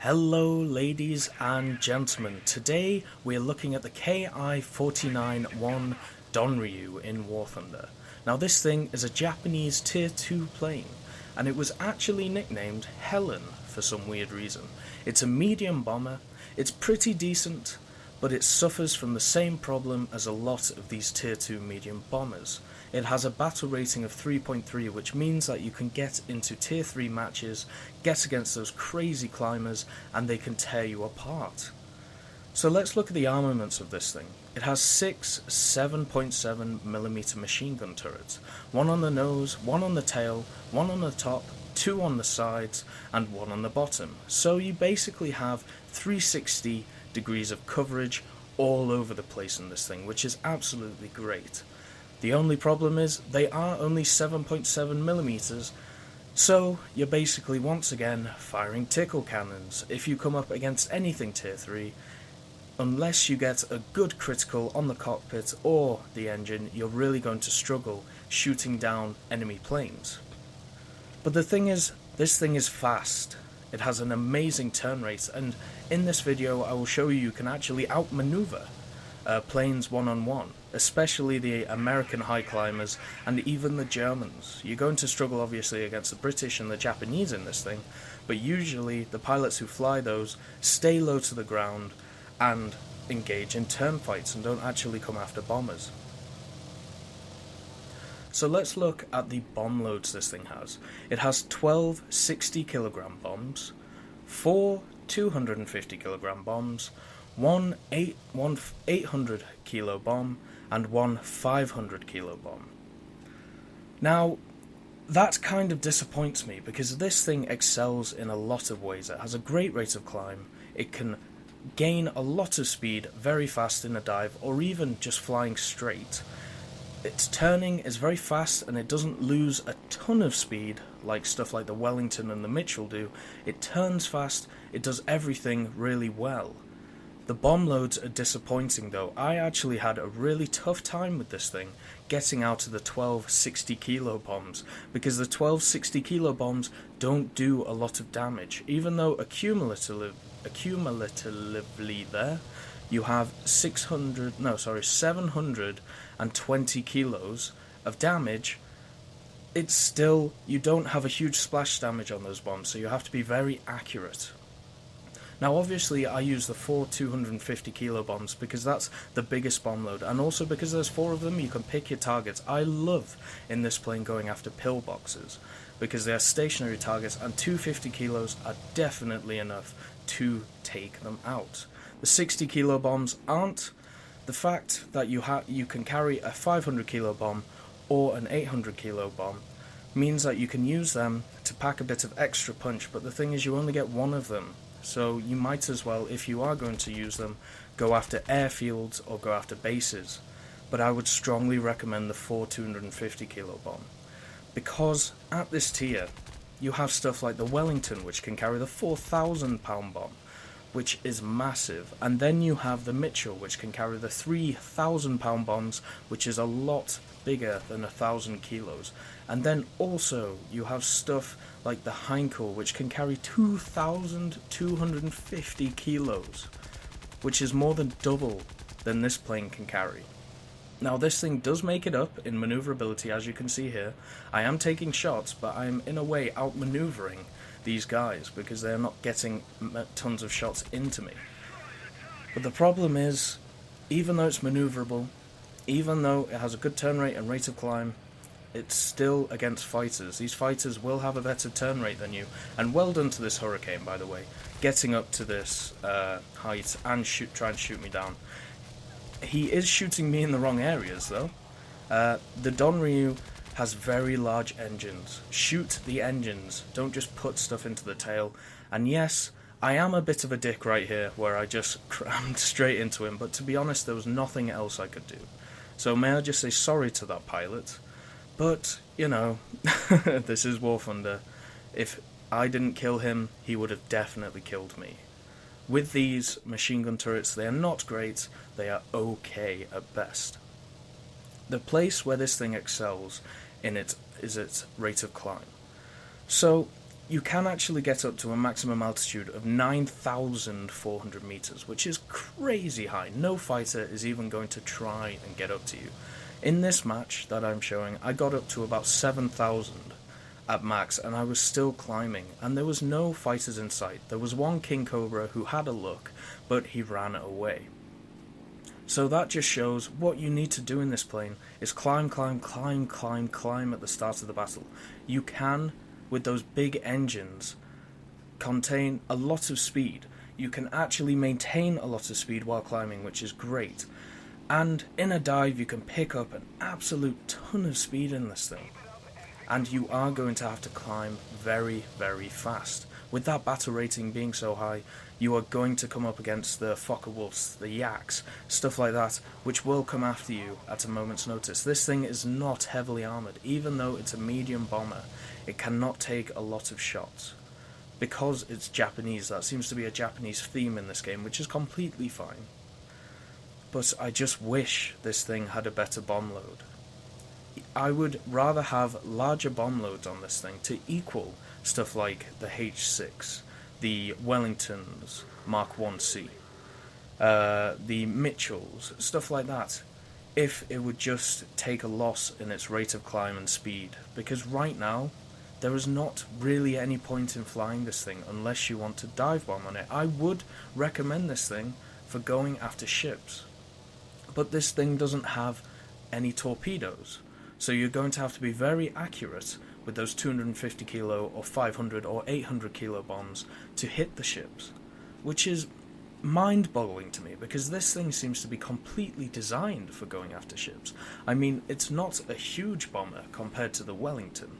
Hello ladies and gentlemen, today we're looking at the Ki-49-1 Donryu in War Thunder. Now this thing is a Japanese tier 2 plane, and it was actually nicknamed Helen for some weird reason. It's a medium bomber, it's pretty decent, but it suffers from the same problem as a lot of these tier 2 medium bombers. It has a battle rating of 3.3, which means that you can get into tier 3 matches, get against those crazy climbers, and they can tear you apart. So let's look at the armaments of this thing. It has 6 7.7mm machine gun turrets, one on the nose, one on the tail, one on the top, 2 on the sides, and 1 on the bottom. So you basically have 360 degrees of coverage all over the place in this thing, which is absolutely great. The only problem is they are only 7.7mm, so you're basically once again firing tickle cannons. If you come up against anything tier 3, unless you get a good critical on the cockpit or the engine, you're really going to struggle shooting down enemy planes. But the thing is, this thing is fast. It has an amazing turn rate, and in this video I will show you can actually outmaneuver planes one-on-one, especially the American high climbers and even the Germans. You're going to struggle obviously against the British and the Japanese in this thing, but usually the pilots who fly those stay low to the ground and engage in turn fights and don't actually come after bombers. So let's look at the bomb loads this thing has. It has 12 60kg bombs, 4 250kg bombs, one 800 kilo bomb, and one 500 kilo bomb. Now, that kind of disappoints me because this thing excels in a lot of ways. It has a great rate of climb, it can gain a lot of speed very fast in a dive, or even just flying straight. Its turning is very fast and it doesn't lose a ton of speed like stuff like the Wellington and the Mitchell do. It turns fast, it does everything really well. The bomb loads are disappointing though. I actually had a really tough time with this thing getting out of the 12 60kg bombs, because the 12 60kg bombs don't do a lot of damage, even though accumulatively there you have 720 kilos of damage. It's still, you don't have a huge splash damage on those bombs, so you have to be very accurate. Now obviously I use the 4 250kg bombs because that's the biggest bomb load, and also because there's 4 of them you can pick your targets. I love in this plane going after pillboxes because they are stationary targets, and 250 kilos are definitely enough to take them out. The 60kg bombs aren't. The fact that you can carry a 500kg bomb or an 800kg bomb means that you can use them to pack a bit of extra punch, but the thing is you only get 1 of them. So you might as well, if you are going to use them, go after airfields or go after bases. But I would strongly recommend the 4 250kg bomb, because at this tier you have stuff like the Wellington, which can carry the 4,000-pound bomb, which is massive, and then you have the Mitchell, which can carry the 3,000-pound bombs, which is a lot bigger than 1,000 kilos. And then also you have stuff like the Heinkel, which can carry 2,250 kilos, which is more than double than this plane can carry. Now this thing does make it up in maneuverability, as you can see here. I am taking shots, but I am in a way outmaneuvering these guys because they're not getting tons of shots into me. But the problem is, even though it's maneuverable, even though it has a good turn rate and rate of climb, it's still against fighters. These fighters will have a better turn rate than you, and well done to this Hurricane, by the way, getting up to this height and try and shoot me down. He is shooting me in the wrong areas though. The Donryu has very large engines. Shoot the engines, don't just put stuff into the tail. And yes, I am a bit of a dick right here where I just crammed straight into him, but to be honest there was nothing else I could do. So may I just say sorry to that pilot, but you know, this is War Thunder. If I didn't kill him, he would have definitely killed me. With these machine gun turrets, they are not great, they are okay at best. The place where this thing excels in it is its rate of climb. So you can actually get up to a maximum altitude of 9,400 meters, which is crazy high. No fighter is even going to try and get up to you. In this match that I'm showing, I got up to about 7,000 at max, and I was still climbing, and there was no fighters in sight. There was one King Cobra who had a look, but he ran away. So that just shows what you need to do in this plane is climb, climb, climb, climb, climb at the start of the battle. You can, with those big engines, contain a lot of speed. You can actually maintain a lot of speed while climbing, which is great. And in a dive, you can pick up an absolute ton of speed in this thing. And you are going to have to climb very, very fast. With that battle rating being so high, you are going to come up against the Focke-Wulfs, the Yaks, stuff like that, which will come after you at a moment's notice. This thing is not heavily armoured. Even though it's a medium bomber, it cannot take a lot of shots. Because it's Japanese, that seems to be a Japanese theme in this game, which is completely fine. But I just wish this thing had a better bomb load. I would rather have larger bomb loads on this thing to equal stuff like the H6, the Wellingtons Mark 1C, the Mitchells, stuff like that, if it would just take a loss in its rate of climb and speed. Because right now, there is not really any point in flying this thing unless you want to dive bomb on it. I would recommend this thing for going after ships, but this thing doesn't have any torpedoes. So you're going to have to be very accurate with those 250 kilo or 500 or 800 kilo bombs to hit the ships, which is mind-boggling to me because this thing seems to be completely designed for going after ships. I mean, it's not a huge bomber compared to the Wellington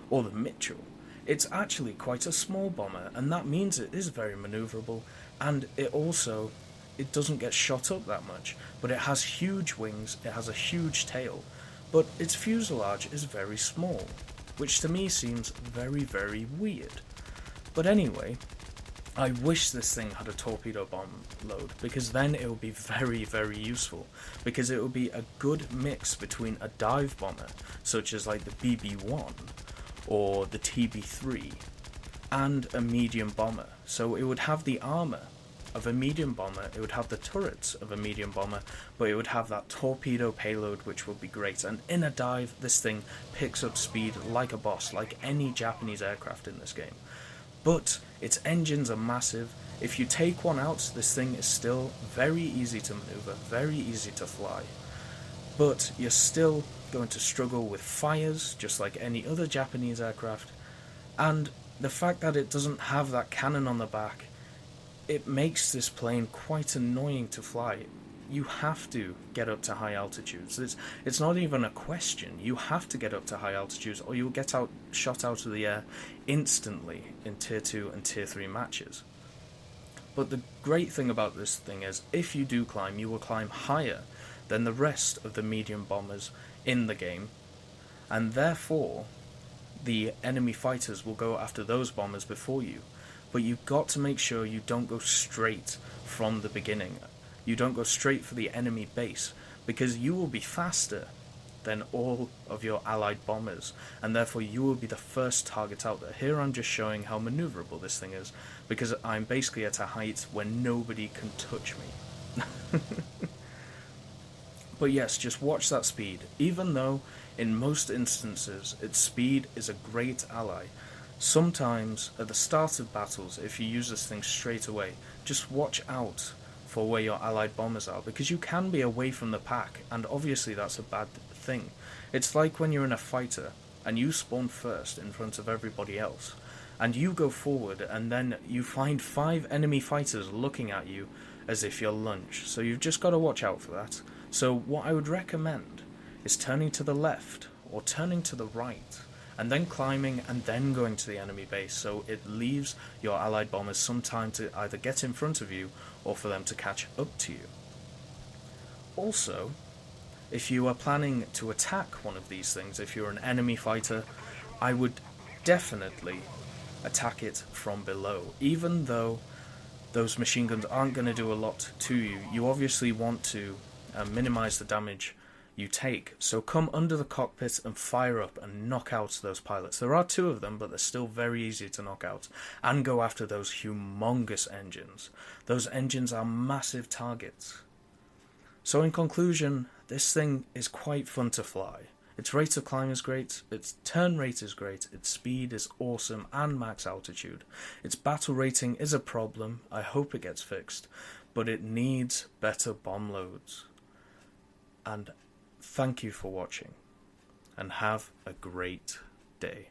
or the Mitchell. It's actually quite a small bomber, and that means it is very maneuverable, and it doesn't get shot up that much, but it has huge wings, it has a huge tail, but its fuselage is very small, which to me seems very, very weird. But anyway, I wish this thing had a torpedo bomb load, because then it would be very, very useful, because it would be a good mix between a dive bomber, such as like the BB-1 or the TB-3, and a medium bomber. So it would have the armor of a medium bomber, it would have the turrets of a medium bomber, but it would have that torpedo payload, which would be great. And in a dive, this thing picks up speed like a boss, like any Japanese aircraft in this game. But its engines are massive. If you take one out, this thing is still very easy to maneuver, very easy to fly. But you're still going to struggle with fires, just like any other Japanese aircraft. And the fact that it doesn't have that cannon on the back, it makes this plane quite annoying to fly. You have to get up to high altitudes. It's not even a question. You have to get up to high altitudes or you'll get shot out of the air instantly in Tier 2 and Tier 3 matches. But the great thing about this thing is, if you do climb, you will climb higher than the rest of the medium bombers in the game, and therefore the enemy fighters will go after those bombers before you. But you've got to make sure you don't go straight from the beginning. You don't go straight for the enemy base, because you will be faster than all of your allied bombers, and therefore you will be the first target out there. Here I'm just showing how maneuverable this thing is, because I'm basically at a height where nobody can touch me. But yes, just watch that speed. Even though in most instances its speed is a great ally, sometimes at the start of battles, if you use this thing straight away, just watch out for where your allied bombers are, because you can be away from the pack, and obviously that's a bad thing. It's like when you're in a fighter and you spawn first in front of everybody else, and you go forward and then you find 5 enemy fighters looking at you as if you're lunch. So you've just got to watch out for that. So what I would recommend is turning to the left or turning to the right, and then climbing and then going to the enemy base, so it leaves your allied bombers some time to either get in front of you or for them to catch up to you. Also, if you are planning to attack one of these things, if you're an enemy fighter, I would definitely attack it from below. Even though those machine guns aren't going to do a lot to you, you obviously want to minimize the damage you take. So come under the cockpit and fire up and knock out those pilots. There are 2 of them, but they're still very easy to knock out. And go after those humongous engines. Those engines are massive targets. So in conclusion, this thing is quite fun to fly. Its rate of climb is great, its turn rate is great, its speed is awesome and max altitude. Its battle rating is a problem, I hope it gets fixed, but it needs better bomb loads. And thank you for watching, and have a great day.